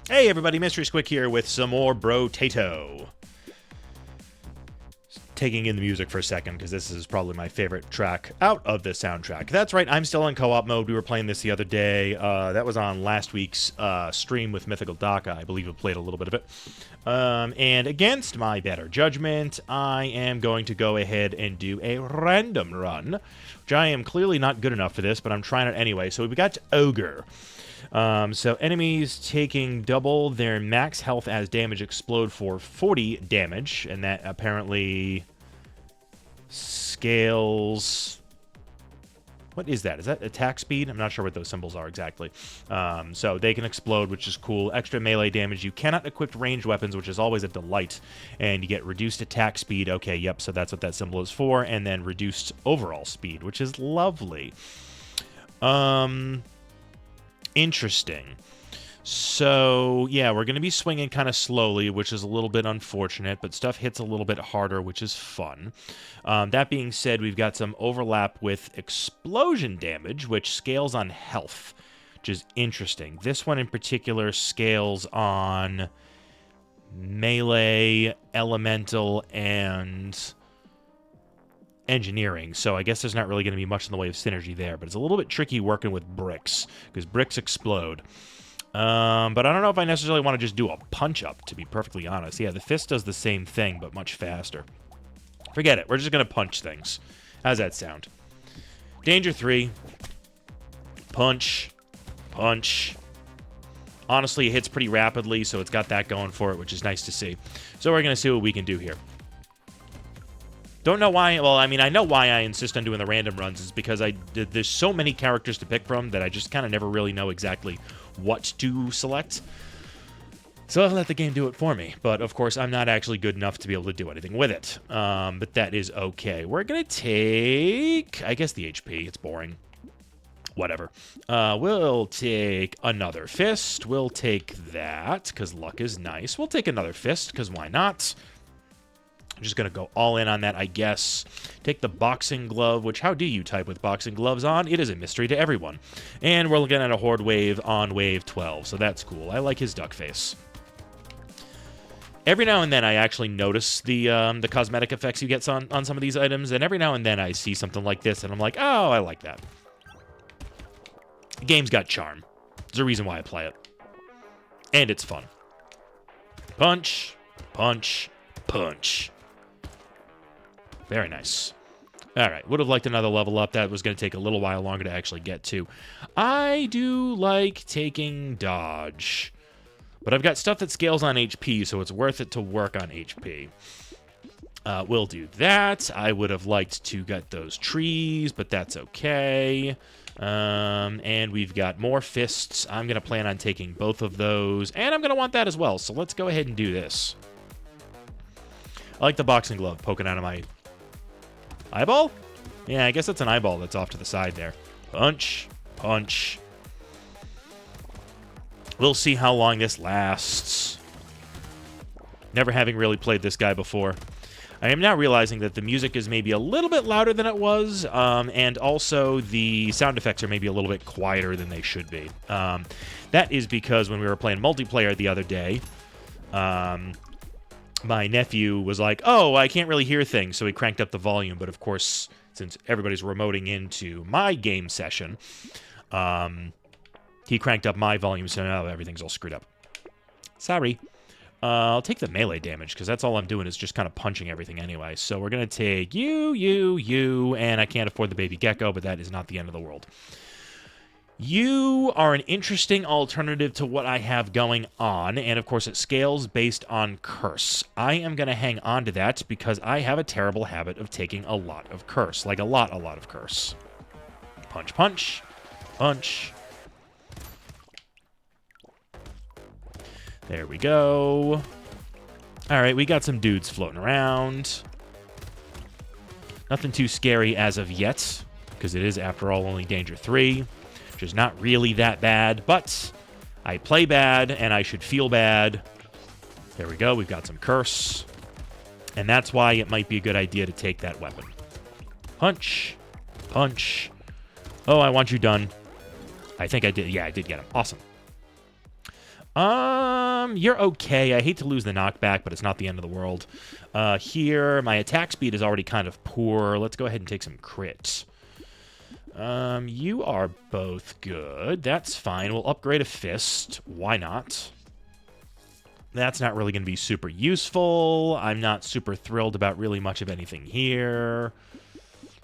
Hey everybody, Mystery Squick here with some more Brotato. Taking in the music for a second, because this is probably my favorite track out of the soundtrack. That's right, I'm still in co-op mode. We were playing this the other day. That was on last week's stream with Mythical Daka. I believe we played a little bit of it. And against my better judgment, I am going to go ahead and do a random run, which I am clearly not good enough for this, but I'm trying it anyway. So we got Ogre. So enemies taking double their max health as damage explode for 40 damage, and that apparently scales... What is that? Is that attack speed? I'm not sure what those symbols are exactly. So they can explode, which is cool. Extra melee damage. You cannot equip ranged weapons, which is always a delight. And you get reduced attack speed. Okay, yep, so that's what that symbol is for. And then reduced overall speed, which is lovely. Interesting. So, yeah, we're going to be swinging kind of slowly, which is a little bit unfortunate, but stuff hits a little bit harder, which is fun. That being said, we've got some overlap with explosion damage, which scales on health, which is interesting. This one in particular scales on melee, elemental, and engineering, so I guess there's not really going to be much in the way of synergy there, but it's a little bit tricky working with bricks, because bricks explode. But I don't know if I necessarily want to just do a punch-up, to be perfectly honest. Yeah, the fist does the same thing, but much faster. Forget it. We're just going to punch things. How's that sound? Danger 3. Punch. Punch. Honestly, it hits pretty rapidly, so it's got that going for it, which is nice to see. So we're going to see what we can do here. Don't know why. Well, I mean, I know why I insist on doing the random runs is because there's so many characters to pick from that I just kind of never really know exactly what to select. So I'll let the game do it for me. But, of course, I'm not actually good enough to be able to do anything with it. But that is okay. We're going to take, I guess, the HP. It's boring. Whatever. We'll take another fist. We'll take that, because luck is nice. We'll take another fist, because why not? I'm just going to go all in on that, I guess. Take the boxing glove, which how do you type with boxing gloves on? It is a mystery to everyone. And we're looking at a horde wave on wave 12, so that's cool. I like his duck face. Every now and then I actually notice the cosmetic effects he gets on some of these items, and every now and then I see something like this, and I'm like, oh, I like that. The game's got charm. There's a reason why I play it. And it's fun. Punch, punch, punch. Very nice. All right, would have liked another level up. That was going to take a little while longer to actually get to. I do like taking dodge, but I've got stuff that scales on HP, so it's worth it to work on HP. We'll do that. I would have liked to get those trees, but that's okay. And we've got more fists. I'm going to plan on taking both of those, and I'm going to want that as well, so let's go ahead and do this. I like the boxing glove poking out of my eyeball? Yeah, I guess that's an eyeball that's off to the side there. Punch, punch. We'll see how long this lasts. Never having really played this guy before. I am now realizing that the music is maybe a little bit louder than it was, and also the sound effects are maybe a little bit quieter than they should be. That is because when we were playing multiplayer the other day, my nephew was like, oh, I can't really hear things, so he cranked up the volume. But, of course, since everybody's remoting into my game session, he cranked up my volume, so now everything's all screwed up. Sorry. I'll take the melee damage, because that's all I'm doing is just kind of punching everything anyway. So we're going to take you, and I can't afford the baby gecko, but that is not the end of the world. You are an interesting alternative to what I have going on, and of course it scales based on curse. I am going to hang on to that because I have a terrible habit of taking a lot of curse. Like a lot of curse. Punch, punch, punch. There we go. Alright, we got some dudes floating around. Nothing too scary as of yet, because it is, after all, only Danger 3. Which is not really that bad, but I play bad, and I should feel bad. There we go, we've got some curse. And that's why it might be a good idea to take that weapon. Punch. Punch. Oh, I want you done. I think I did. Yeah, I did get him. Awesome. You're okay. I hate to lose the knockback, but it's not the end of the world. Here, my attack speed is already kind of poor. Let's go ahead and take some crits. You are both good. That's fine. We'll upgrade a fist. Why not? That's not really going to be super useful. I'm not super thrilled about really much of anything here.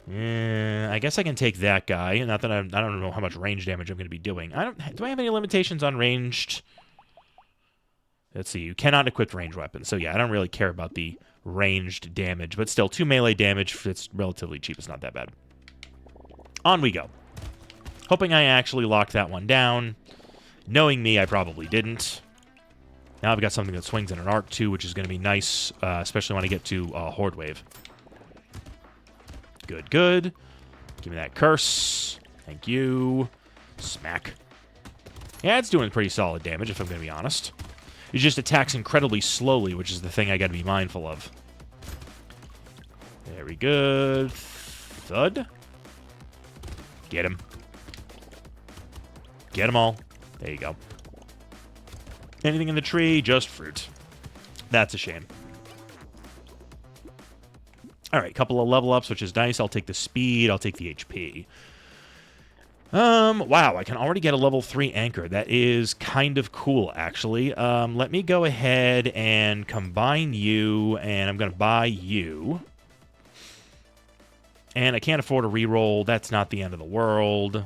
I guess I can take that guy. Not that I don't know how much range damage I'm going to be doing. Do I have any limitations on ranged? Let's see. You cannot equip ranged weapons. So yeah, I don't really care about the ranged damage. But still, 2 melee damage. It's relatively cheap. It's not that bad. On we go. Hoping I actually locked that one down. Knowing me, I probably didn't. Now I've got something that swings in an arc, too, which is going to be nice, especially when I get to Horde Wave. Good, good. Give me that curse. Thank you. Smack. Yeah, it's doing pretty solid damage, if I'm going to be honest. It just attacks incredibly slowly, which is the thing I got to be mindful of. Very good. Thud. Get him. Get them all. There you go. Anything in the tree? Just fruit. That's a shame. All right, couple of level ups, which is nice. I'll take the speed. I'll take the HP. Wow, I can already get a level 3 anchor. That is kind of cool, actually. Let me go ahead and combine you, and I'm going to buy you. And I can't afford a reroll. That's not the end of the world.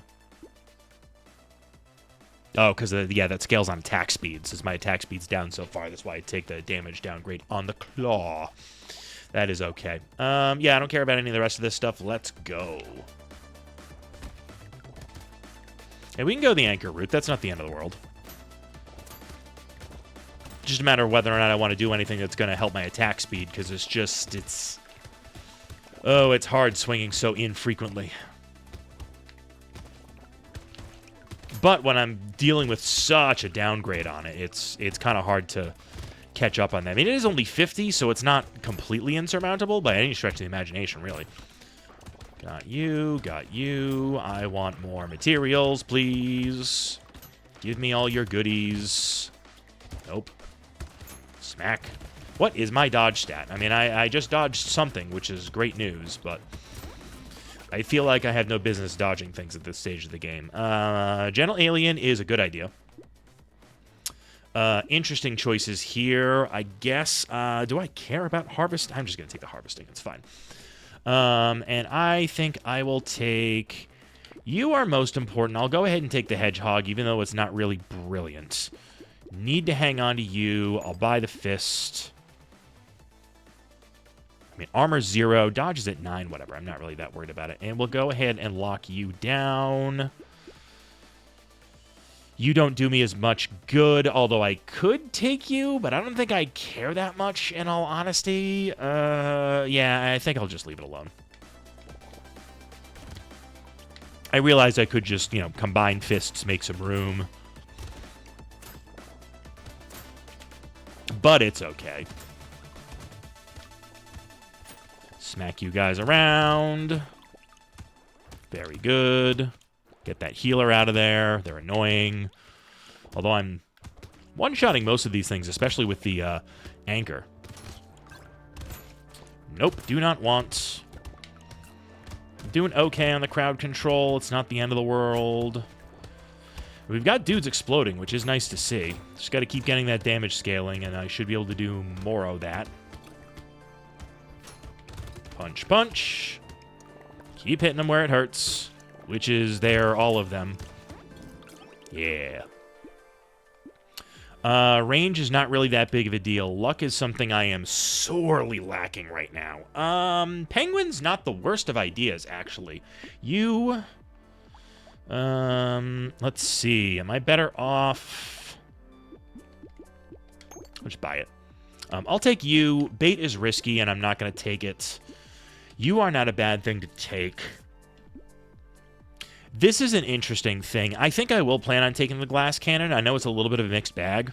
Oh, because, yeah, that scales on attack speed. Since my attack speed's down so far, that's why I take the damage downgrade on the claw. That is okay. Yeah, I don't care about any of the rest of this stuff. Let's go. And we can go the anchor route. That's not the end of the world. Just a matter of whether or not I want to do anything that's going to help my attack speed, because it's... Oh, it's hard swinging so infrequently. But when I'm dealing with such a downgrade on it, it's kind of hard to catch up on that. I mean, it is only 50, so it's not completely insurmountable by any stretch of the imagination, really. Got you, got you. I want more materials, please. Give me all your goodies. Nope. Smack. What is my dodge stat? I mean, I just dodged something, which is great news, but I feel like I have no business dodging things at this stage of the game. Gentle Alien is a good idea. Interesting choices here. I guess, do I care about harvest? I'm just going to take the harvesting. It's fine. And I think I will take... You are most important. I'll go ahead and take the hedgehog, even though it's not really brilliant. Need to hang on to you. I'll buy the fist. I mean, armor 0. Dodge is at 9. Whatever. I'm not really that worried about it. And we'll go ahead and lock you down. You don't do me as much good, although I could take you, but I don't think I care that much, in all honesty. Yeah, I think I'll just leave it alone. I realized I could just, combine fists, make some room. But it's okay. Smack you guys around. Very good. Get that healer out of there. They're annoying. Although I'm one-shotting most of these things, especially with the anchor. Nope, do not want. I'm doing okay on the crowd control. It's not the end of the world. We've got dudes exploding, which is nice to see. Just got to keep getting that damage scaling, and I should be able to do more of that. Punch, punch. Keep hitting them where it hurts, which is there, all of them. Yeah. Range is not really that big of a deal. Luck is something I am sorely lacking right now. Penguin's not the worst of ideas, actually. You... let's see. Am I better off? Let's buy it. I'll take you. Bait is risky, and I'm not going to take it. You are not a bad thing to take. This is an interesting thing. I think I will plan on taking the glass cannon. I know it's a little bit of a mixed bag.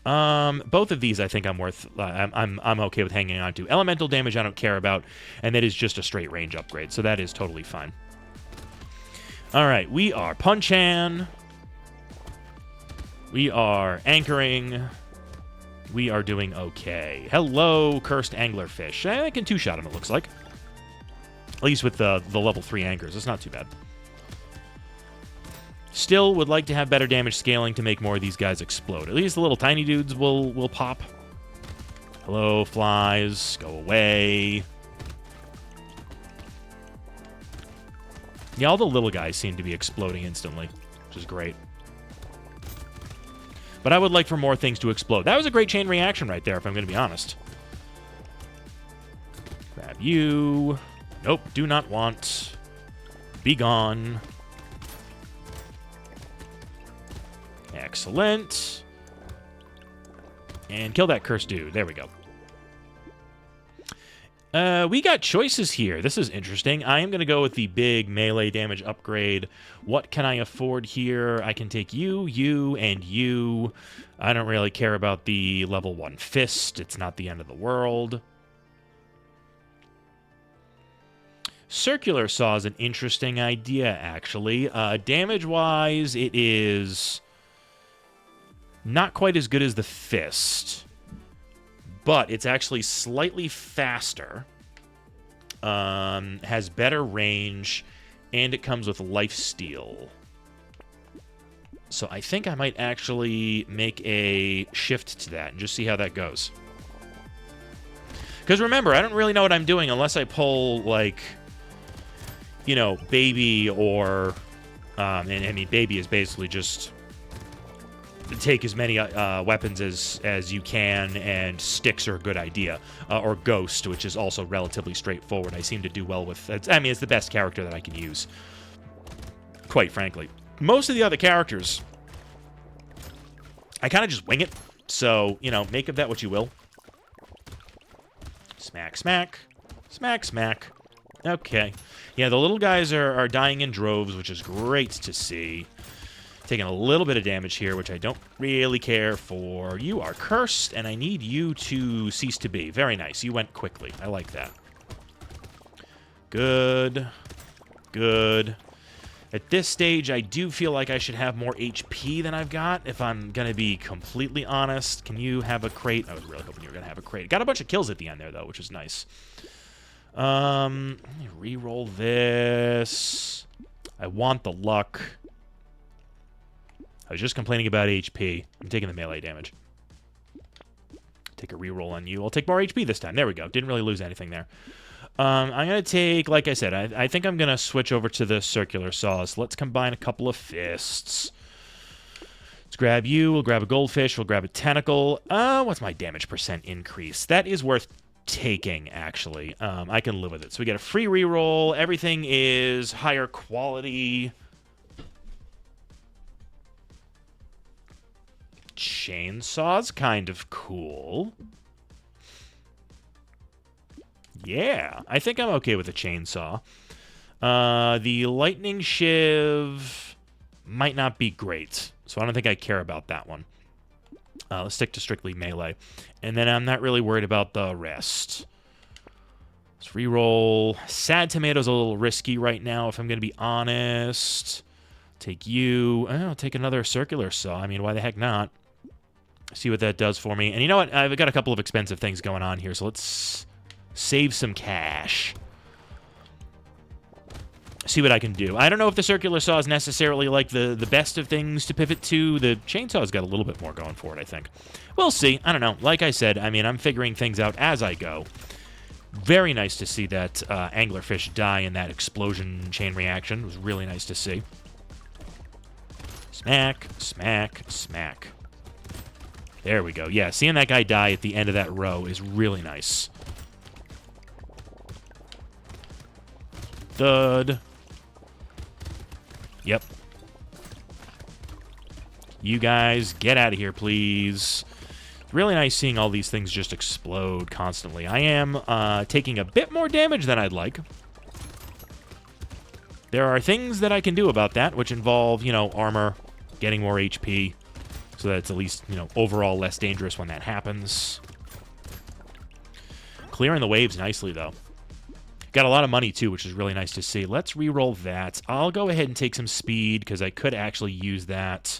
Both of these I think I'm worth. I'm okay with hanging on to. Elemental damage I don't care about, and that is just a straight range upgrade, so that is totally fine. All right, we are Punchan. We are anchoring. We are doing okay. Hello, cursed anglerfish. I can two-shot him, it looks like. At least with the level 3 anchors. It's not too bad. Still would like to have better damage scaling to make more of these guys explode. At least the little tiny dudes will pop. Hello, flies. Go away. Yeah, all the little guys seem to be exploding instantly, which is great. But I would like for more things to explode. That was a great chain reaction right there, if I'm going to be honest. Grab you. Nope, do not want. Be gone. Excellent. And kill that cursed dude. There we go. We got choices here. This is interesting. I am going to go with the big melee damage upgrade. What can I afford here? I can take you, you, and you. I don't really care about the level 1 fist. It's not the end of the world. Circular Saw is an interesting idea, actually. Damage-wise, it is not quite as good as the fist. But it's actually slightly faster, has better range, and it comes with lifesteal. So I think I might actually make a shift to that and just see how that goes. Because remember, I don't really know what I'm doing unless I pull, like, you know, baby or... and I mean, baby is basically just... take as many weapons as you can, and sticks are a good idea. Or Ghost, which is also relatively straightforward. I seem to do well with... I mean, it's the best character that I can use, quite frankly. Most of the other characters, I kind of just wing it. So, you know, make of that what you will. Smack, smack. Smack, smack. Okay. Yeah, the little guys are dying in droves, which is great to see. Taking a little bit of damage here, which I don't really care for. You are cursed, and I need you to cease to be. Very nice. You went quickly. I like that. Good. Good. At this stage, I do feel like I should have more HP than I've got, if I'm going to be completely honest. Can you have a crate? I was really hoping you were going to have a crate. Got a bunch of kills at the end there, though, which is nice. Let me re-roll this. I want the luck. I was just complaining about HP. I'm taking the melee damage. Take a reroll on you. I'll take more HP this time. There we go. Didn't really lose anything there. I'm going to take, like I said, I think I'm going to switch over to the circular saws. Let's combine a couple of fists. Let's grab you. We'll grab a goldfish. We'll grab a tentacle. What's my damage percent increase? That is worth taking, actually. I can live with it. So we get a free reroll. Everything is higher quality. Chainsaw's kind of cool. Yeah, I think I'm okay with a chainsaw. The lightning shiv might not be great, so I don't think I care about that one. Let's stick to strictly melee. And then I'm not really worried about the rest. Let's reroll. Sad Tomato's a little risky right now, if I'm going to be honest. Take you. I'll take another circular saw. I mean, why the heck not? See what that does for me. And you know what? I've got a couple of expensive things going on here, so let's save some cash. See what I can do. I don't know if the circular saw is necessarily like the best of things to pivot to. The chainsaw's got a little bit more going for it, I think. We'll see. I don't know. Like I said, I mean, I'm figuring things out as I go. Very nice to see that anglerfish die in that explosion chain reaction. It was really nice to see. Smack, smack, smack. There we go. Yeah, seeing that guy die at the end of that row is really nice. Thud. Yep. You guys, get out of here, please. Really nice seeing all these things just explode constantly. I am taking a bit more damage than I'd like. There are things that I can do about that, which involve, you know, armor, getting more HP, so that it's at least, you know, overall less dangerous when that happens. Clearing the waves nicely, though. Got a lot of money, too, which is really nice to see. Let's re-roll that. I'll go ahead and take some speed, because I could actually use that.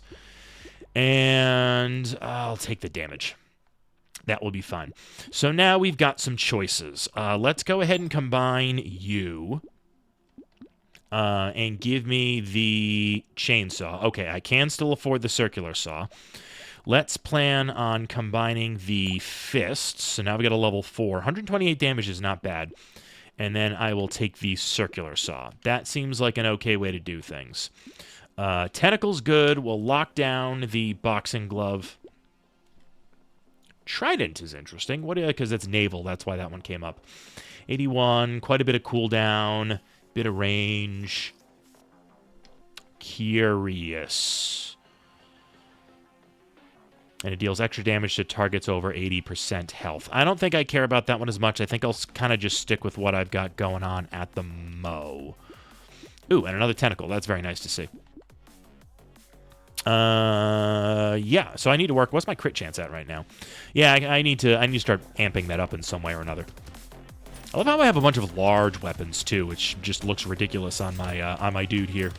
And I'll take the damage. That will be fine. So now we've got some choices. Let's go ahead and combine you. And give me the chainsaw. Okay, I can still afford the circular saw. Let's plan on combining the fists. So now we got a level 4. 128 damage is not bad. And then I will take the circular saw. That seems like an okay way to do things. Tentacle's good. We'll lock down the boxing glove. Trident is interesting. What? Because it's naval. That's why that one came up. 81. Quite a bit of cooldown. Bit of range. Curious. And it deals extra damage to targets over 80% health. I don't think I care about that one as much. I think I'll kind of just stick with what I've got going on at the mo. Ooh, and another tentacle. That's very nice to see. Yeah, so I need to work. What's my crit chance at right now? Yeah, I need to start amping that up in some way or another. I love how I have a bunch of large weapons too, which just looks ridiculous on my dude here.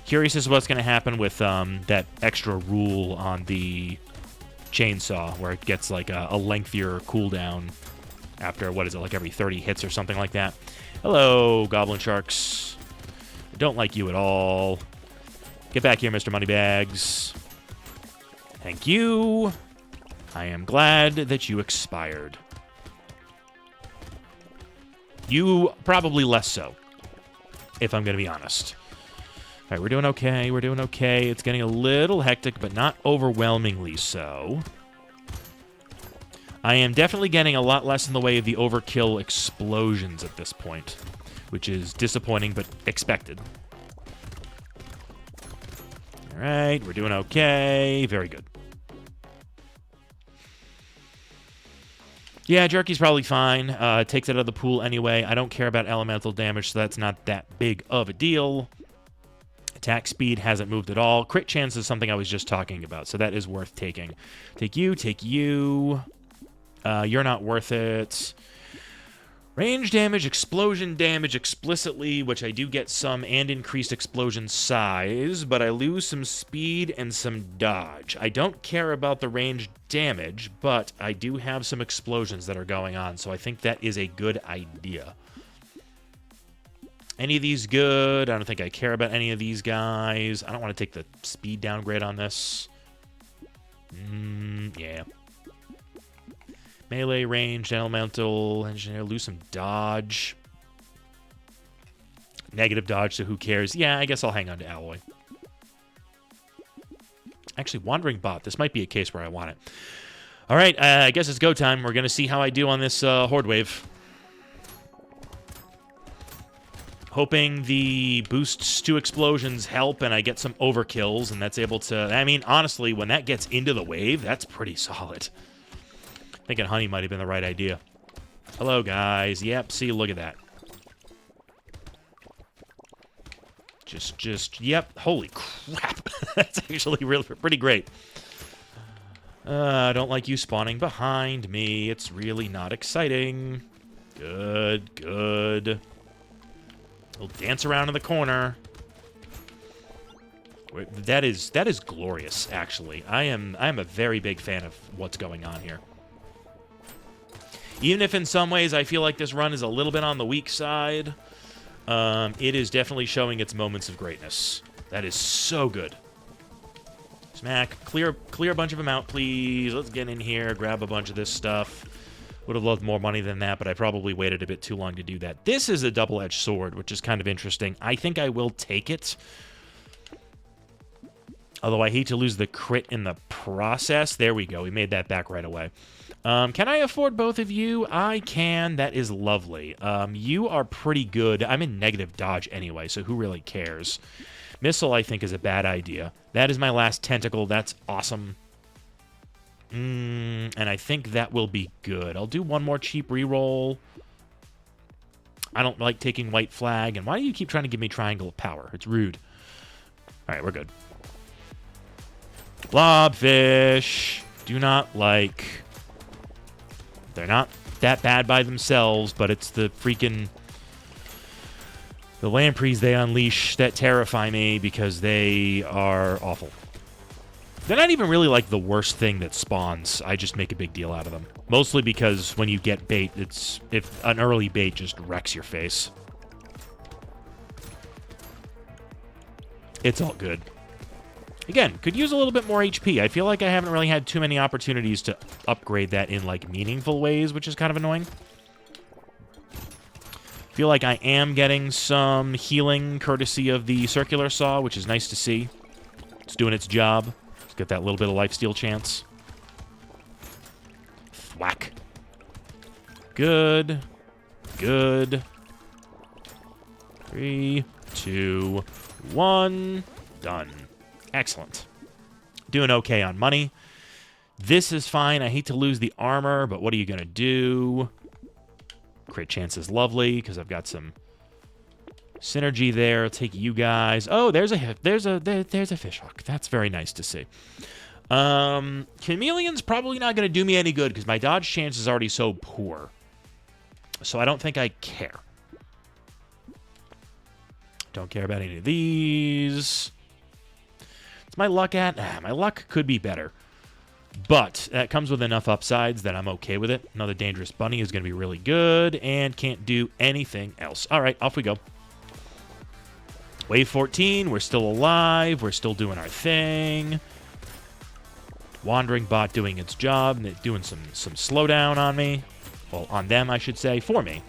Curious as to what's going to happen with that extra rule on the chainsaw, where it gets like a lengthier cooldown after, what is it, like every 30 hits or something like that. Hello, goblin sharks. I don't like you at all. Get back here, Mr. Moneybags. Thank you. I am glad that you expired. You probably less so, if I'm going to be honest. All right, we're doing okay. We're doing okay. It's getting a little hectic, but not overwhelmingly so. I am definitely getting a lot less in the way of the overkill explosions at this point, which is disappointing but expected. All right, we're doing okay. Very good. Yeah, Jerky's probably fine. Takes it out of the pool anyway. I don't care about elemental damage, so that's not that big of a deal. Attack speed hasn't moved at all. Crit chance is something I was just talking about, so that is worth taking. Take you, take you. You're not worth it. Range damage, explosion damage explicitly, which I do get some, and increased explosion size, but I lose some speed and some dodge. I don't care about the range damage, but I do have some explosions that are going on, so I think that is a good idea. Any of these good? I don't think I care about any of these guys. I don't want to take the speed downgrade on this. Yeah. Melee, range, elemental, engineer, lose some dodge. Negative dodge, so who cares? Yeah, I guess I'll hang on to alloy. Actually, wandering bot. This might be a case where I want it. All right, I guess it's go time. We're going to see how I do on this horde wave. Hoping the boosts to explosions help and I get some overkills and that's able to... I mean, honestly, when that gets into the wave, that's pretty solid. Thinking honey might have been the right idea. Hello, guys. Yep, see, look at that. Yep. Holy crap. That's actually really pretty great. I don't like you spawning behind me. It's really not exciting. Good, good. We'll dance around in the corner. That is glorious, actually. I am a very big fan of what's going on here. Even if in some ways I feel like this run is a little bit on the weak side, it is definitely showing its moments of greatness. That is so good. Smack. Clear a bunch of them out, please. Let's get in here, grab a bunch of this stuff. Would have loved more money than that, but I probably waited a bit too long to do that. This is a double-edged sword, which is kind of interesting. I think I will take it. Although I hate to lose the crit in the process. There we go. We made that back right away. Can I afford both of you? I can. That is lovely. You are pretty good. I'm in negative dodge anyway, so who really cares? Missile, I think, is a bad idea. That is my last tentacle. That's awesome. And I think that will be good. I'll do one more cheap reroll. I don't like taking white flag. And why do you keep trying to give me triangle of power? It's rude. All right, we're good. Blobfish. Do not like... They're not that bad by themselves, but it's the freaking The lampreys they unleash that terrify me because they are awful. They're not even really like the worst thing that spawns. I just make a big deal out of them. Mostly because when you get bait, if an early bait just wrecks your face. It's all good. Again, could use a little bit more HP. I feel like I haven't really had too many opportunities to upgrade that in like meaningful ways, which is kind of annoying. Feel like I am getting some healing courtesy of the circular saw, which is nice to see. It's doing its job. Let's get that little bit of lifesteal chance. Thwack. Good. Good. 3, 2, 1. Done. Excellent. Doing okay on money. This is fine. I hate to lose the armor, but what are you going to do? Crit chance is lovely because I've got some synergy there. I'll take you guys. Oh, there's a fish hook. That's very nice to see. Chameleon's probably not going to do me any good because my dodge chance is already so poor. So I don't think I care. Don't care about any of these. What's my luck at? My luck could be better. But that comes with enough upsides that I'm okay with it. Another dangerous bunny is going to be really good and can't do anything else. All right, off we go. Wave 14, we're still alive. We're still doing our thing. Wandering bot doing its job and doing some slowdown on me. Well, on them, I should say, for me.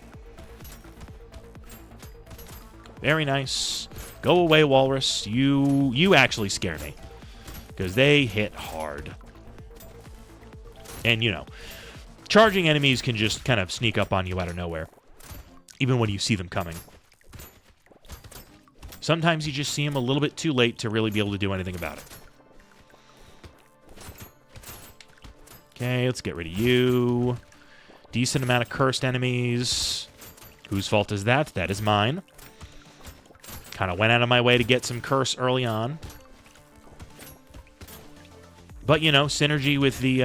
Very nice. Go away, Walrus. You actually scare me. Because they hit hard. And, you know, charging enemies can just kind of sneak up on you out of nowhere. Even when you see them coming. Sometimes you just see them a little bit too late to really be able to do anything about it. Okay, let's get rid of you. Decent amount of cursed enemies. Whose fault is that? That is mine. Kind of went out of my way to get some curse early on. But, you know, synergy with the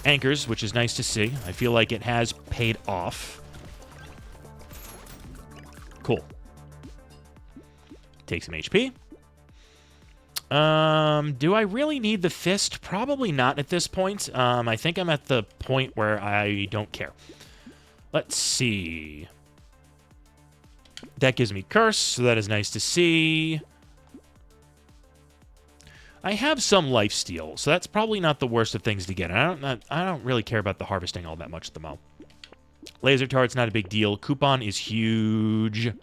anchors, which is nice to see. I feel like it has paid off. Cool. Take some HP. Do I really need the fist? Probably not at this point. I think I'm at the point where I don't care. Let's see. That gives me curse, so that is nice to see. I have some lifesteal, so that's probably not the worst of things to get. I don't really care about the harvesting all that much at the moment. Laser turret's not a big deal. Coupon is huge.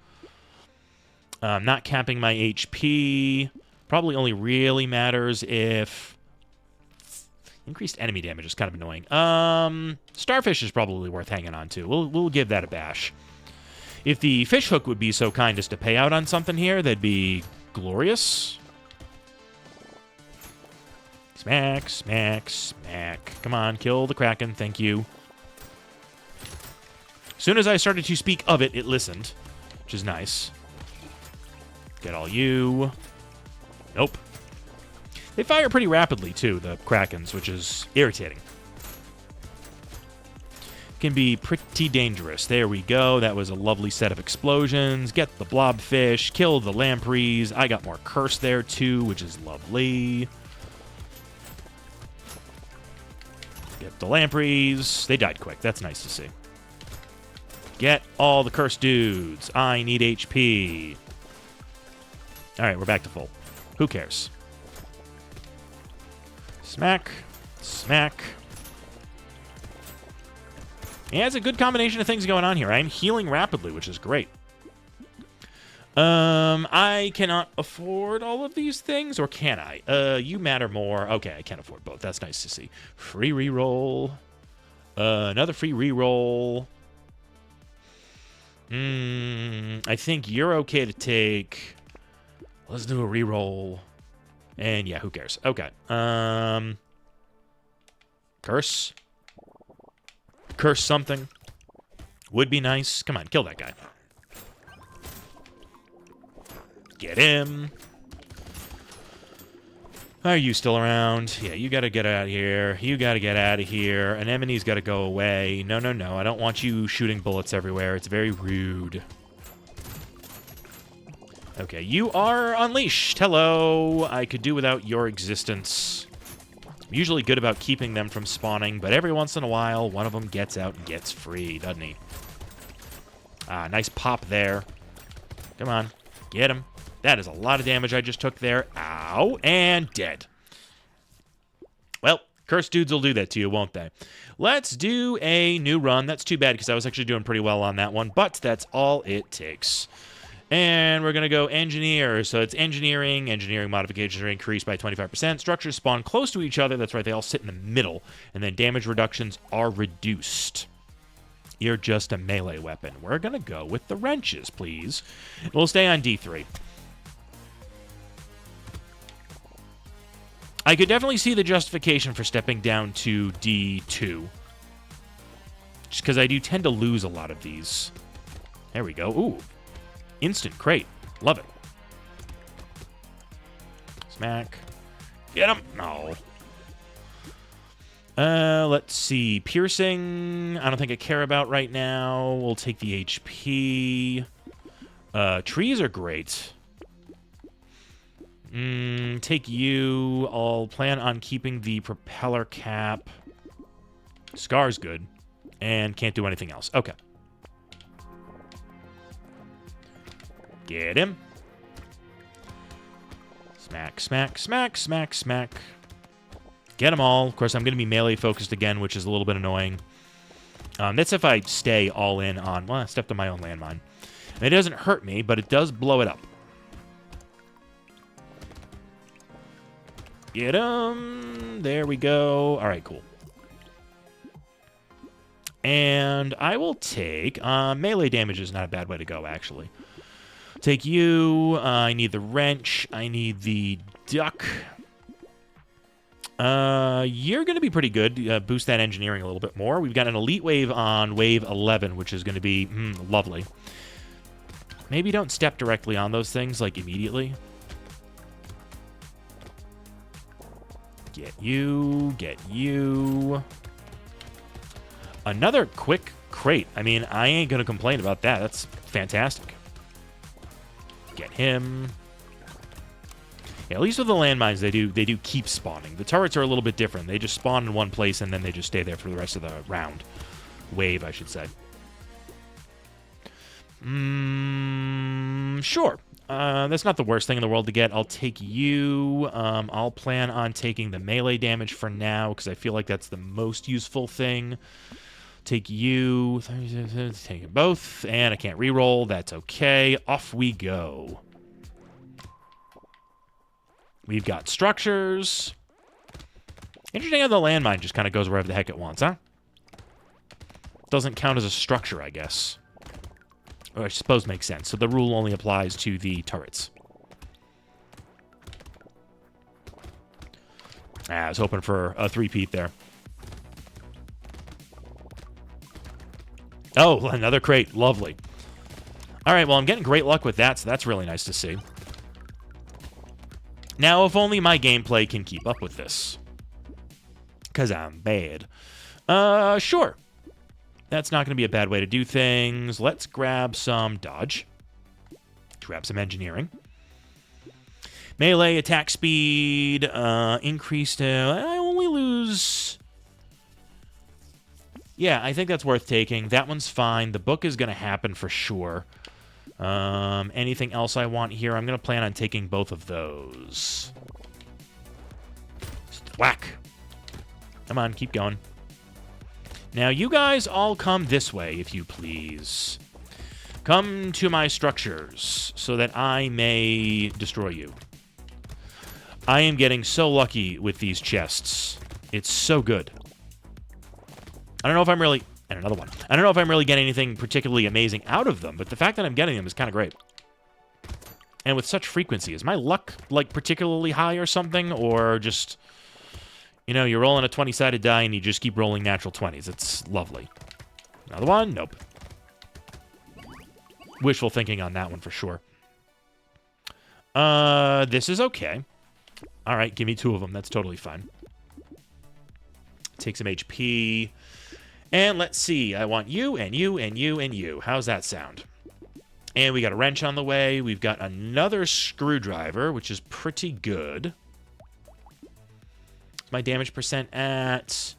Not capping my HP. Probably only really matters if... Increased enemy damage is kind of annoying. Starfish is probably worth hanging on to. We'll give that a bash. If the fish hook would be so kind as to pay out on something here, that'd be glorious. Smack, smack, smack. Come on, kill the Kraken. Thank you. As soon as I started to speak of it, it listened, which is nice. Get all you. Nope. They fire pretty rapidly, too, the Krakens, which is irritating. Can be pretty dangerous. There we go. That was a lovely set of explosions. Get the blobfish. Kill the lampreys. I got more curse there, too, which is lovely. Get the lampreys. They died quick. That's nice to see. Get all the cursed dudes. I need HP. All right, we're back to full. Who cares? Smack. Smack. Yeah, it's a good combination of things going on here. I'm healing rapidly, which is great. I cannot afford all of these things, or can I? You matter more. Okay, I can't afford both. That's nice to see. Free reroll. Another free reroll. I think you're okay to take. Let's do a reroll. And yeah, who cares? Okay. Curse. Curse something. Would be nice. Come on, kill that guy. Get him. Are you still around? Yeah, you gotta get out of here. You gotta get out of here. Anemone's gotta go away. No, no, no. I don't want you shooting bullets everywhere. It's very rude. Okay, you are unleashed. Hello. I could do without your existence. I'm usually good about keeping them from spawning, but every once in a while, one of them gets out and gets free, doesn't he? Ah, nice pop there. Come on. Get him. That is a lot of damage I just took there. Ow. And dead. Well, cursed dudes will do that to you, won't they? Let's do a new run. That's too bad because I was actually doing pretty well on that one, but that's all it takes. And we're going to go engineer. So it's engineering. Engineering modifications are increased by 25%. Structures spawn close to each other. That's right. They all sit in the middle. And then damage reductions are reduced. You're just a melee weapon. We're going to go with the wrenches, please. We'll stay on D3. I could definitely see the justification for stepping down to D2. Just because I do tend to lose a lot of these. There we go. Ooh. Instant crate. Love it. Smack. Get him. No. Let's see. Piercing. I don't think I care about right now. We'll take the HP. Trees are great. Take you. I'll plan on keeping the propeller cap. Scar's good. And can't do anything else. Okay. Get him. Smack, smack, smack, smack, smack. Get them all. Of course, I'm going to be melee focused again, which is a little bit annoying. That's if I stay all in on... Well, I stepped on my own landmine. And it doesn't hurt me, but it does blow it up. Get him. There we go. All right, cool. And I will take... melee damage is not a bad way to go, actually. Take you. I need the wrench. I need the duck. You're going to be pretty good. Boost that engineering a little bit more. We've got an elite wave on wave 11, which is going to be lovely. Maybe don't step directly on those things, like, immediately. Get you. Get you. Another quick crate. I mean, I ain't going to complain about that. That's fantastic. Get him. Yeah, at least with the landmines, they do keep spawning. The turrets are a little bit different. They just spawn in one place, and then they just stay there for the rest of the round. Wave, I should say. Sure. That's not the worst thing in the world to get. I'll take you. I'll plan on taking the melee damage for now, because I feel like that's the most useful thing. Take you. Take them both. And I can't reroll. That's okay. Off we go. We've got structures. Interesting how the landmine just kind of goes wherever the heck it wants, huh? Doesn't count as a structure, I guess. Or I suppose makes sense. So the rule only applies to the turrets. I was hoping for a three-peat there. Oh, another crate. Lovely. All right, well, I'm getting great luck with that, so that's really nice to see. Now, if only my gameplay can keep up with this. Because I'm bad. Sure. That's not going to be a bad way to do things. Let's grab some dodge. Grab some engineering. Melee, attack speed, increased... I only lose... Yeah, I think that's worth taking. That one's fine. The book is going to happen for sure. Anything else I want here? I'm going to plan on taking both of those. Just whack. Come on, keep going. Now, you guys all come this way, if you please. Come to my structures so that I may destroy you. I am getting so lucky with these chests. It's so good. I don't know if I'm really... And another one. I don't know if I'm really getting anything particularly amazing out of them, but the fact that I'm getting them is kind of great. And with such frequency. Is my luck, like, particularly high or something? Or just... You know, you're rolling a 20-sided die and you just keep rolling natural 20s. It's lovely. Another one? Nope. Wishful thinking on that one for sure. This is okay. All right, give me two of them. That's totally fine. Take some HP. And let's see. I want you and you and you and you. How's that sound? And we got a wrench on the way. We've got another screwdriver, which is pretty good. My damage percent at...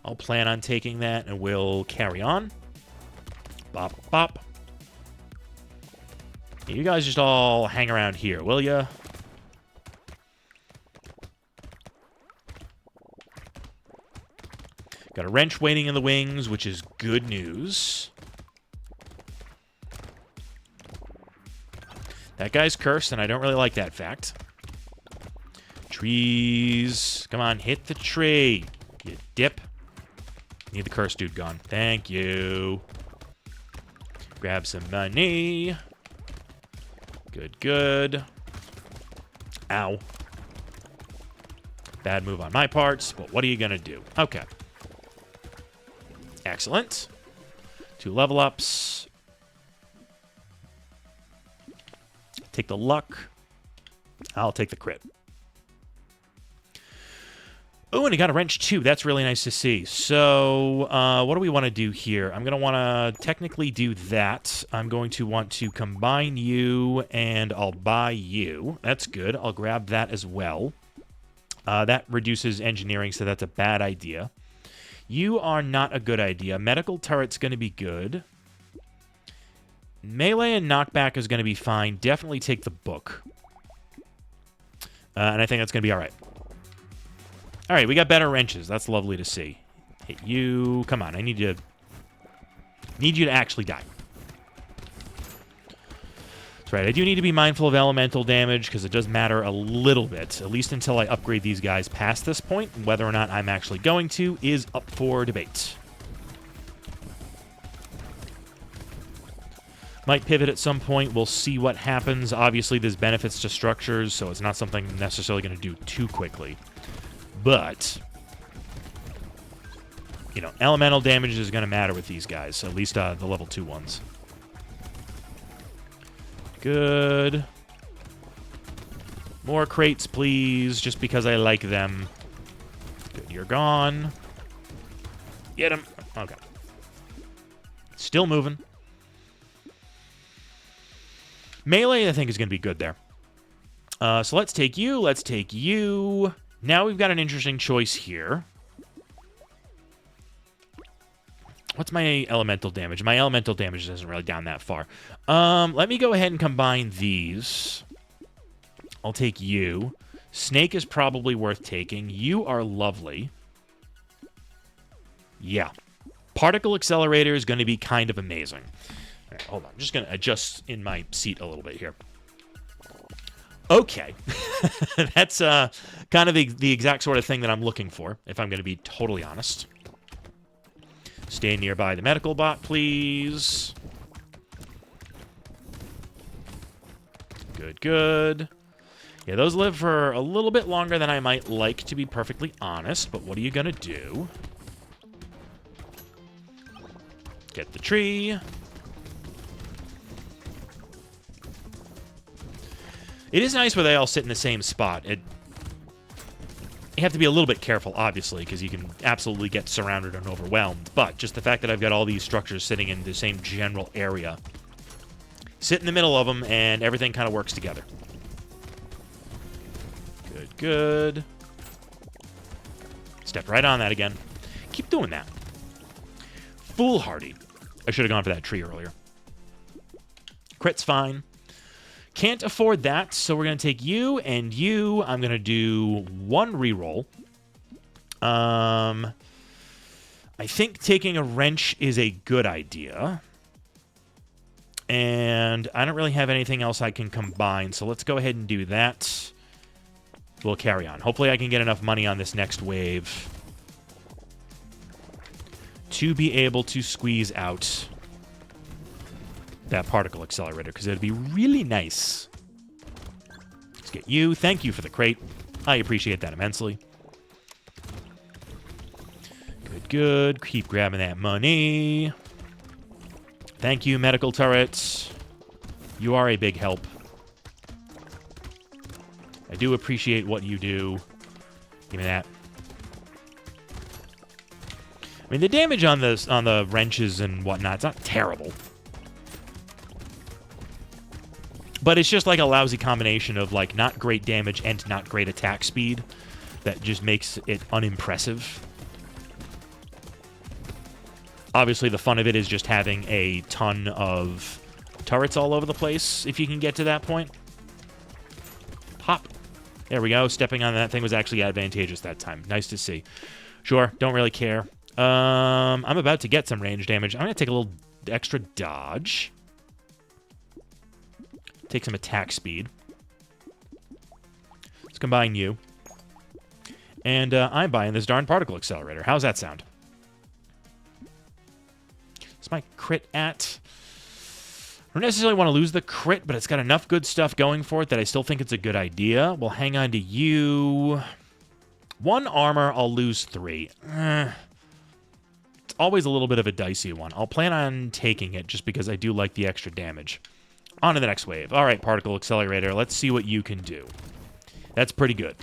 I'll plan on taking that, and we'll carry on. Bop, bop. You guys just all hang around here, will ya? Got a wrench waiting in the wings, which is good news. That guy's cursed, and I don't really like that fact. Trees. Come on, hit the tree. You dip. Need the cursed dude gone. Thank you. Grab some money. Good, good. Ow. Bad move on my parts, but what are you going to do? Okay. Excellent. 2 level ups. Take the luck. I'll take the crit. Oh, and he got a wrench too. That's really nice to see. So, what do we want to do here? I'm going to want to technically do that. I'm going to want to combine you, and I'll buy you. That's good. I'll grab that as well. That reduces engineering, so that's a bad idea. You are not a good idea. Medical turret's going to be good. Melee and knockback is going to be fine. Definitely take the book. And I think that's going to be all right. All right, we got better wrenches. That's lovely to see. Hit you. Come on, I need you to actually die. That's right. I do need to be mindful of elemental damage because it does matter a little bit, at least until I upgrade these guys past this point. Whether or not I'm actually going to is up for debate. Might pivot at some point. We'll see what happens. Obviously, there's benefits to structures, so it's not something I'm necessarily going to do too quickly. But, you know, elemental damage is going to matter with these guys, at least the level 2 ones. Good. More crates, please, just because I like them. Good, you're gone. Get him. Okay. Still moving. Melee, I think, is going to be good there. So let's take you. Let's take you. Now we've got an interesting choice here. What's my elemental damage? My elemental damage isn't really down that far. Let me go ahead and combine these. I'll take you. Snake is probably worth taking. You are lovely. Yeah. Particle Accelerator is going to be kind of amazing. All right, hold on. I'm just going to adjust in my seat a little bit here. Okay. That's kind of the exact sort of thing that I'm looking for, if I'm going to be totally honest. Stay nearby the medical bot, please. Good, good. Yeah, those live for a little bit longer than I might like, to be perfectly honest, but what are you going to do? Get the tree. It is nice where they all sit in the same spot. You have to be a little bit careful, obviously, because you can absolutely get surrounded and overwhelmed. But just the fact that I've got all these structures sitting in the same general area. Sit in the middle of them, and everything kind of works together. Good, good. Step right on that again. Keep doing that. Foolhardy. I should have gone for that tree earlier. Crit's fine. Can't afford that, so we're going to take you and you. I'm going to do 1 reroll. I think taking a wrench is a good idea. And I don't really have anything else I can combine, so let's go ahead and do that. We'll carry on. Hopefully I can get enough money on this next wave to be able to squeeze out that particle accelerator, because it'd be really nice. Let's get you. Thank you for the crate. I appreciate that immensely. Good, good. Keep grabbing that money. Thank you, medical turrets. You are a big help. I do appreciate what you do. Give me that. I mean, the damage on the wrenches and whatnot, it's not terrible. But it's just like a lousy combination of like not great damage and not great attack speed that just makes it unimpressive. Obviously, the fun of it is just having a ton of turrets all over the place, if you can get to that point. Hop. There we go. Stepping on that thing was actually advantageous that time. Nice to see. Sure, don't really care. I'm about to get some range damage. I'm going to take a little extra dodge. Take some attack speed. Let's combine you. And I'm buying this darn particle accelerator. How's that sound? It's my crit at... I don't necessarily want to lose the crit, but it's got enough good stuff going for it that I still think it's a good idea. We'll hang on to you. 1 armor, I'll lose 3. It's always a little bit of a dicey one. I'll plan on taking it just because I do like the extra damage. On to the next wave. All right, particle accelerator, let's see what you can do. That's pretty good.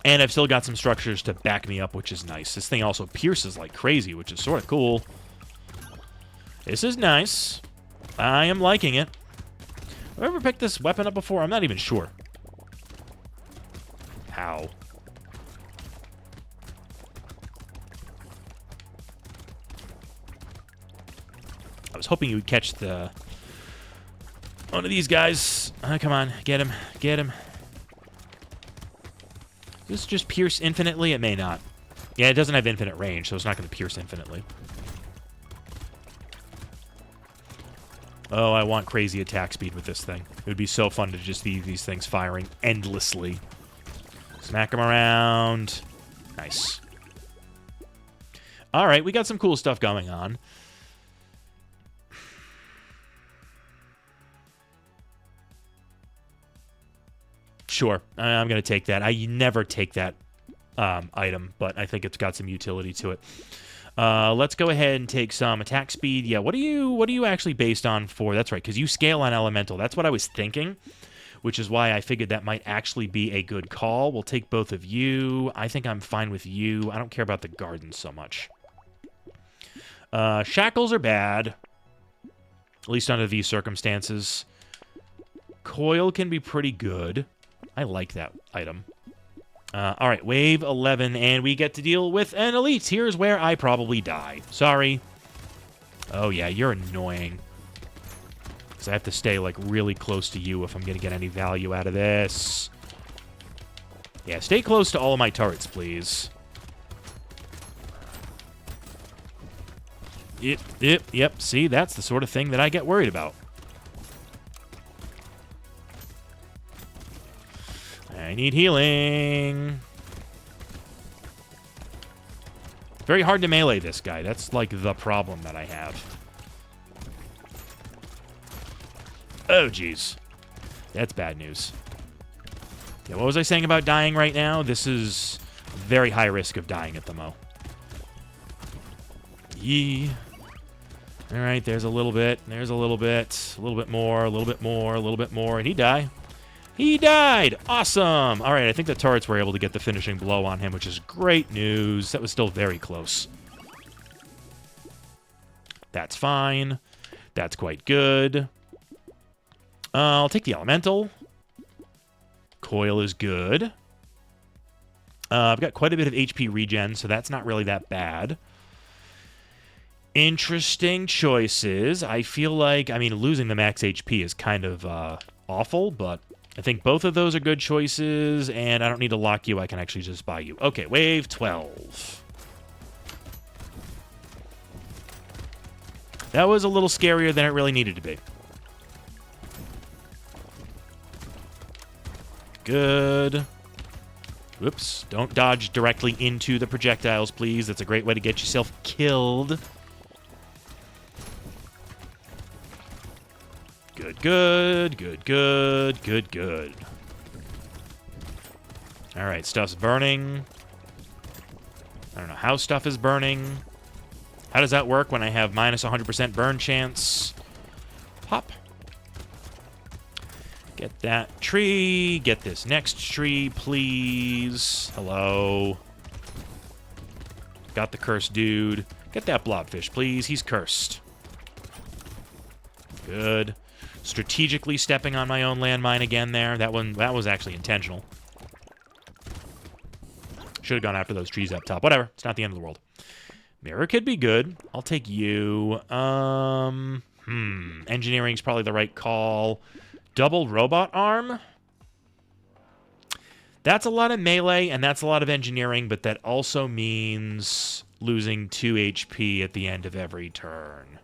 And I've still got some structures to back me up, which is nice. This thing also pierces like crazy, which is sort of cool. This is nice. I am liking it. Have I ever picked this weapon up before? I'm not even sure. How? I was hoping you would catch the... one of these guys. Come on, get him, get him. Does this just pierce infinitely? It may not. Yeah, it doesn't have infinite range, so it's not going to pierce infinitely. Oh, I want crazy attack speed with this thing. It would be so fun to just see these things firing endlessly. Smack them around. Nice. All right, we got some cool stuff going on. Sure, I'm going to take that. I never take that item, but I think it's got some utility to it. Let's go ahead and take some attack speed. Yeah, what are you actually based on for? That's right, because you scale on elemental. That's what I was thinking, which is why I figured that might actually be a good call. We'll take both of you. I think I'm fine with you. I don't care about the garden so much. Shackles are bad, at least under these circumstances. Coil can be pretty good. I like that item. All right, wave 11, and we get to deal with an elite. Here's where I probably die. Sorry. Oh, yeah, you're annoying. Because I have to stay, like, really close to you if I'm going to get any value out of this. Yeah, stay close to all of my turrets, please. Yep. See, that's the sort of thing that I get worried about. I need healing. Very hard to melee this guy. That's like the problem that I have. Oh, jeez. That's bad news. Yeah, what was I saying about dying right now? This is very high risk of dying at the Mo. Yee. All right, there's a little bit. There's a little bit. A little bit more. A little bit more. A little bit more. And he died. He died! Awesome! All right, I think the turrets were able to get the finishing blow on him, which is great news. That was still very close. That's fine. That's quite good. I'll take the elemental. Coil is good. I've got quite a bit of HP regen, so that's not really that bad. Interesting choices. I feel like, I mean, losing the max HP is kind of awful, but I think both of those are good choices, and I don't need to lock you. I can actually just buy you. Okay, wave 12. That was a little scarier than it really needed to be. Good. Whoops. Don't dodge directly into the projectiles, please. That's a great way to get yourself killed. Good. All right, stuff's burning. I don't know how stuff is burning. How does that work when I have minus 100% burn chance? Pop. Get that tree. Get this next tree, please. Hello. Got the cursed dude. Get that blobfish, please. He's cursed. Good. Strategically stepping on my own landmine again there. That was actually intentional. Should have gone after those trees up top. Whatever. It's not the end of the world. Mirror could be good. I'll take you. Engineering's probably the right call. Double robot arm. That's a lot of melee, and that's a lot of engineering, but that also means losing 2 HP at the end of every turn.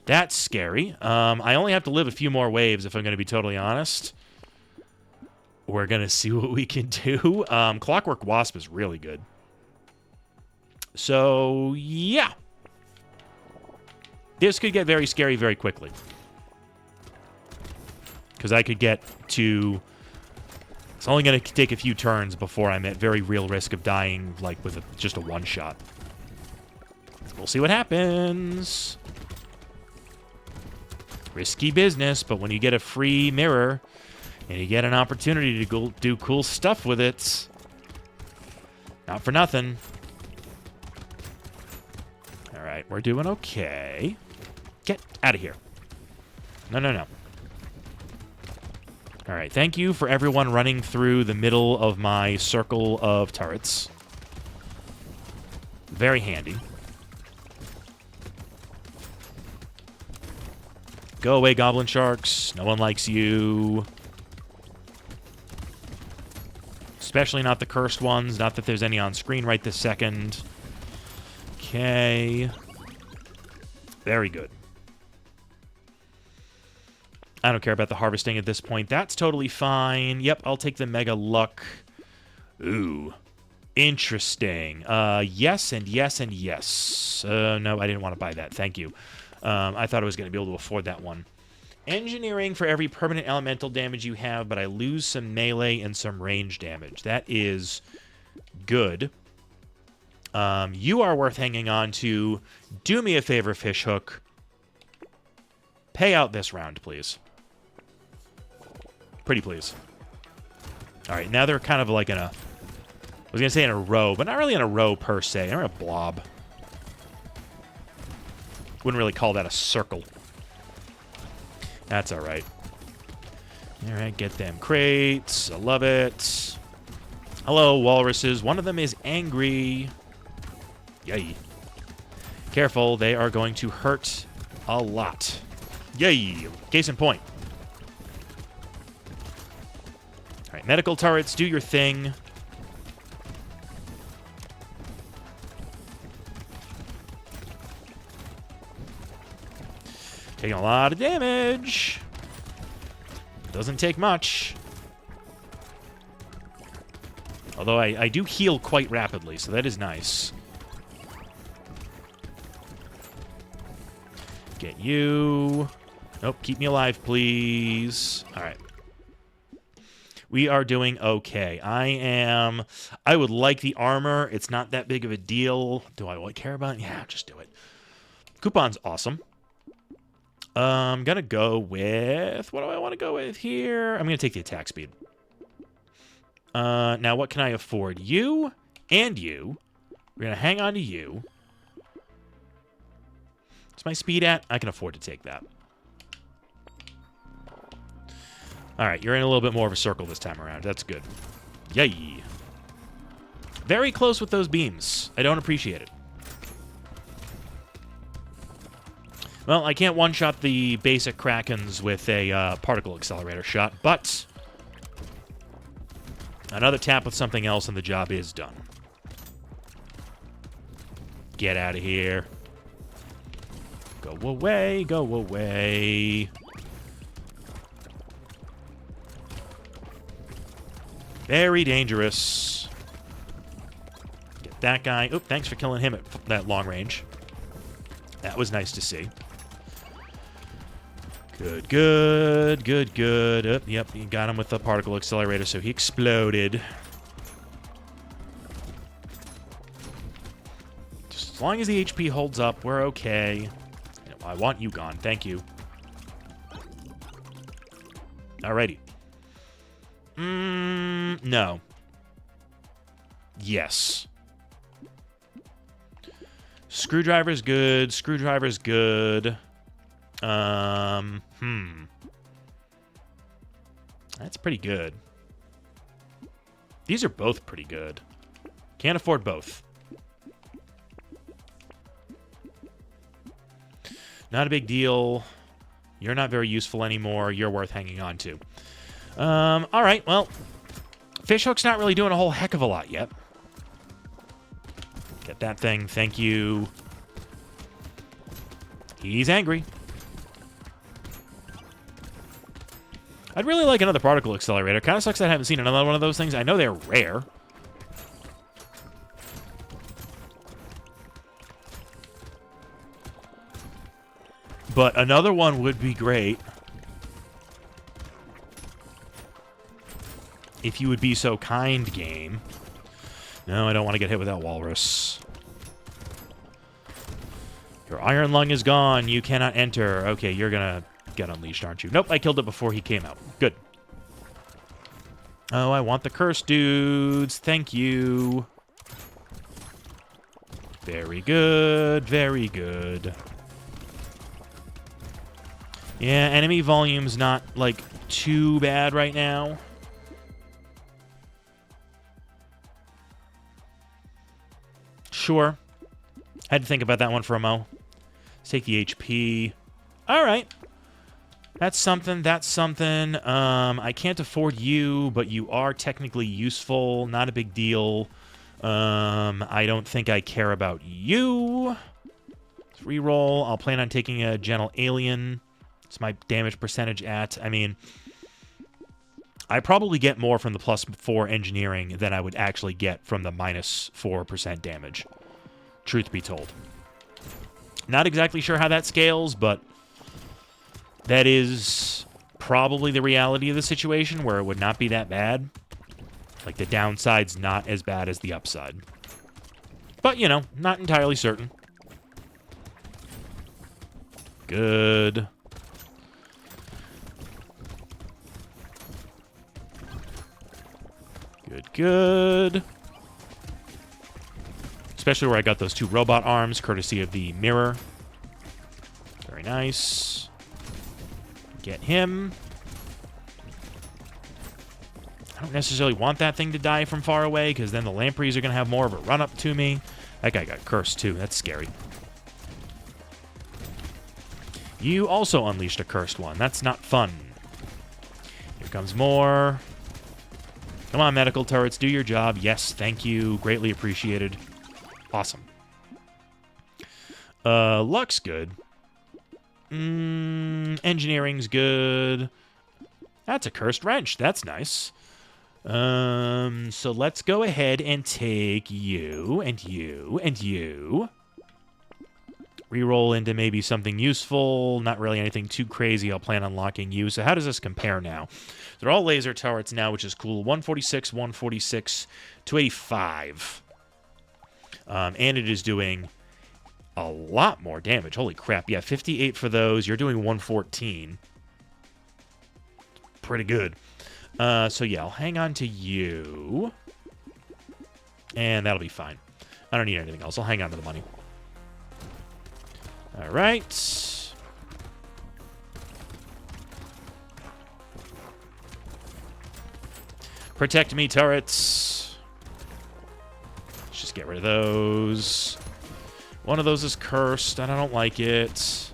That's scary. I only have to live a few more waves, if I'm going to be totally honest. We're going to see what we can do. Clockwork Wasp is really good. So, yeah. This could get very scary very quickly. Because I could get to... It's only going to take a few turns before I'm at very real risk of dying, like, with just a one-shot. We'll see what happens. Risky business, but when you get a free mirror, and you get an opportunity to go do cool stuff with it, not for nothing. All right, we're doing okay. Get out of here. No, no, no. All right, thank you for everyone running through the middle of my circle of turrets. Very handy. Go away, goblin sharks. No one likes you. Especially not the cursed ones. Not that there's any on screen right this second. Okay. Very good. I don't care about the harvesting at this point. That's totally fine. Yep, I'll take the Mega Luck. Ooh. Interesting. Yes and yes and yes. No, I didn't want to buy that. Thank you. I thought I was going to be able to afford that one. Engineering for every permanent elemental damage you have, but I lose some melee and some range damage. That is good. You are worth hanging on to. Do me a favor, Fishhook. Pay out this round, please. Pretty please. All right, now they're kind of like in a... I was going to say in a row, but not really in a row per se. They're in a blob. Wouldn't really call that a circle. That's all right. All right, get them crates. I love it. Hello, walruses. One of them is angry. Yay. Careful, they are going to hurt a lot. Yay. Case in point. All right, medical turrets, do your thing. Taking a lot of damage. Doesn't take much. Although I do heal quite rapidly, so that is nice. Get you. Nope, keep me alive, please. All right. We are doing okay. I would like the armor. It's not that big of a deal. Do I care about it? Yeah, just do it. Coupon's awesome. I'm going to go with... What do I want to go with here? I'm going to take the attack speed. Now, what can I afford? You and you. We're going to hang on to you. What's my speed at? I can afford to take that. All right, you're in a little bit more of a circle this time around. That's good. Yay. Very close with those beams. I don't appreciate it. Well, I can't one-shot the basic Krakens with a particle accelerator shot, but another tap with something else and the job is done. Get out of here. Go away, go away. Very dangerous. Get that guy. Oop, thanks for killing him at that long range. That was nice to see. Good, good, good, good. Oh, yep, you got him with the particle accelerator, so he exploded. Just as long as the HP holds up, we're okay. I want you gone. Thank you. Alrighty. No. Yes. Screwdriver's good. Screwdriver's good. That's pretty good. These are both pretty good. Can't afford both. Not a big deal. You're not very useful anymore. You're worth hanging on to. All right, well, Fishhook's not really doing a whole heck of a lot yet. Get that thing. Thank you. He's angry. I'd really like another particle accelerator. Kind of sucks that I haven't seen another one of those things. I know they're rare. But another one would be great. If you would be so kind, game. No, I don't want to get hit with that walrus. Your iron lung is gone. You cannot enter. Okay, you're gonna get unleashed, aren't you? Nope, I killed it before he came out. Good. Oh, I want the cursed dudes. Thank you. Very good. Very good. Yeah, enemy volume's not, like, too bad right now. Sure. Had to think about that one for a mo. Let's take the HP. All right. That's something. That's something. I can't afford you, but you are technically useful. Not a big deal. I don't think I care about you. Let's reroll. I'll plan on taking a gentle alien. It's my damage percentage at. I mean, I probably get more from the +4 engineering than I would actually get from the -4% damage. Truth be told. Not exactly sure how that scales, but that is probably the reality of the situation where it would not be that bad. Like, the downside's not as bad as the upside. But, you know, not entirely certain. Good. Good, good. Especially where I got those 2 robot arms, courtesy of the mirror. Very nice. Get him. I don't necessarily want that thing to die from far away, because then the lampreys are going to have more of a run-up to me. That guy got cursed, too. That's scary. You also unleashed a cursed one. That's not fun. Here comes more. Come on, medical turrets. Do your job. Yes, thank you. Greatly appreciated. Awesome. Luck's good. Engineering's good. That's a cursed wrench. That's nice. So let's go ahead and take you, and you, and you. Reroll into maybe something useful. Not really anything too crazy. I'll plan on locking you. So how does this compare now? They're all laser turrets now, which is cool. 146, 146, 285. And it is doing a lot more damage. Holy crap. Yeah, 58 for those. You're doing 114. Pretty good. So yeah, I'll hang on to you. And that'll be fine. I don't need anything else. I'll hang on to the money. All right. Protect me, turrets. Let's just get rid of those. One of those is cursed, and I don't like it. Let's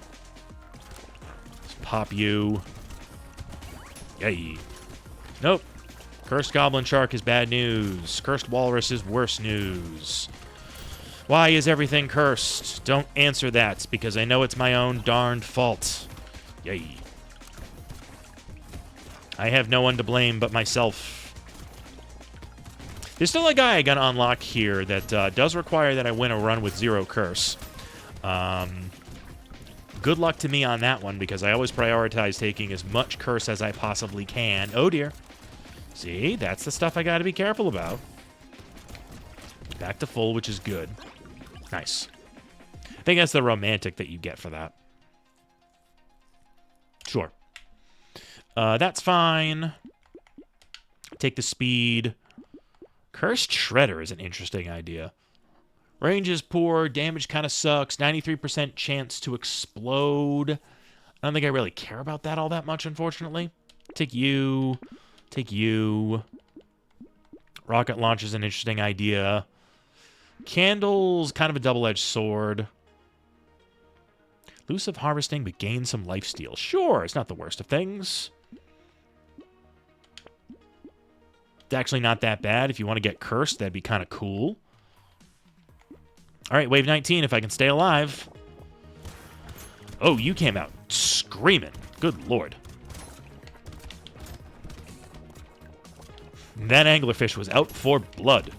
pop you. Yay. Nope. Cursed goblin shark is bad news. Cursed walrus is worse news. Why is everything cursed? Don't answer that, because I know it's my own darned fault. Yay. I have no one to blame but myself. There's still a guy I gotta unlock here that does require that I win a run with 0 curse. Good luck to me on that one, because I always prioritize taking as much curse as I possibly can. Oh, dear. See? That's the stuff I gotta be careful about. Back to full, which is good. Nice. I think that's the romantic that you get for that. Sure. That's fine. Take the speed. Cursed Shredder is an interesting idea. Range is poor. Damage kind of sucks. 93% chance to explode. I don't think I really care about that all that much, unfortunately. Take you. Take you. Rocket launch is an interesting idea. Candles, kind of a double-edged sword. Elusive harvesting, but gain some lifesteal. Sure, it's not the worst of things. It's actually not that bad. If you want to get cursed, that'd be kind of cool. All right, wave 19, if I can stay alive. Oh, you came out screaming. Good lord. That anglerfish was out for blood.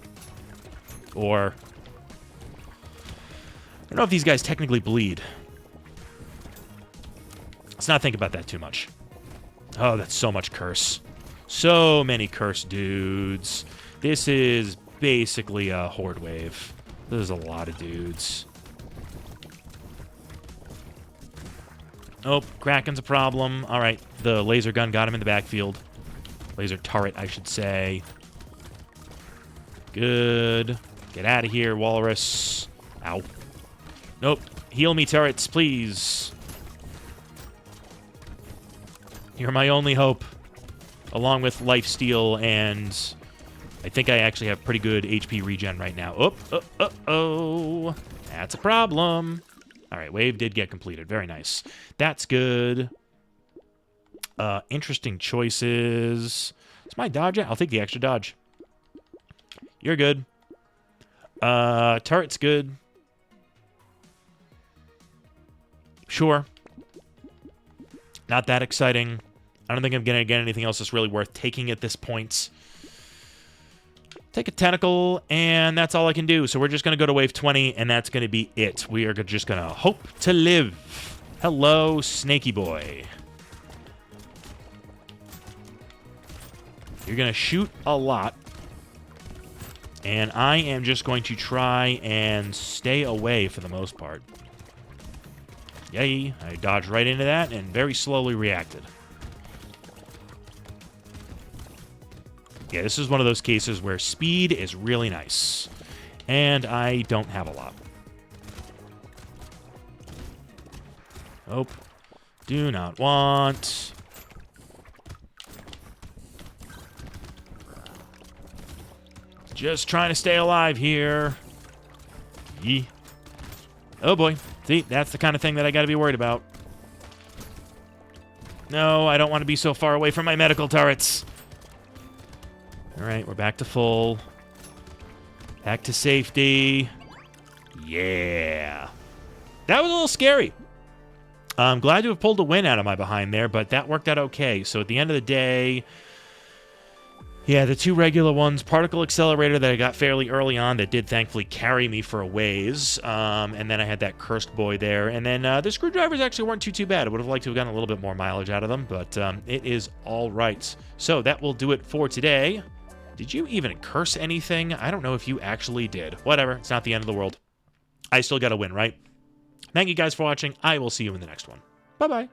Or... I don't know if these guys technically bleed. Let's not think about that too much. Oh, that's so much curse. So many curse dudes. This is basically a horde wave. There's a lot of dudes. Oh, Kraken's a problem. All right, the laser gun got him in the backfield. Laser turret, I should say. Good. Get out of here, walrus. Ow. Nope. Heal me, turrets, please. You're my only hope. Along with lifesteal and... I think I actually have pretty good HP regen right now. Oh. That's a problem. All right, wave did get completed. Very nice. That's good. Interesting choices. Is my dodge out? I'll take the extra dodge. You're good. Turret's good. Sure. Not that exciting. I don't think I'm going to get anything else that's really worth taking at this point. Take a tentacle, and that's all I can do. So we're just going to go to wave 20, and that's going to be it. We are just going to hope to live. Hello, Snaky Boy. You're going to shoot a lot. And I am just going to try and stay away for the most part. Yay. I dodged right into that and very slowly reacted. Yeah, this is one of those cases where speed is really nice. And I don't have a lot. Nope. Do not want. Just trying to stay alive here. Yee. Oh boy. See, that's the kind of thing that I gotta be worried about. No, I don't want to be so far away from my medical turrets. Alright, we're back to full. Back to safety. Yeah. That was a little scary. I'm glad to have pulled a win out of my behind there, but that worked out okay. So at the end of the day... Yeah, the two regular ones, Particle Accelerator that I got fairly early on that did thankfully carry me for a ways, and then I had that Cursed Boy there, and then the Screwdrivers actually weren't too bad. I would have liked to have gotten a little bit more mileage out of them, but it is all right. So that will do it for today. Did you even curse anything? I don't know if you actually did. Whatever, it's not the end of the world. I still got to win, right? Thank you guys for watching. I will see you in the next one. Bye-bye.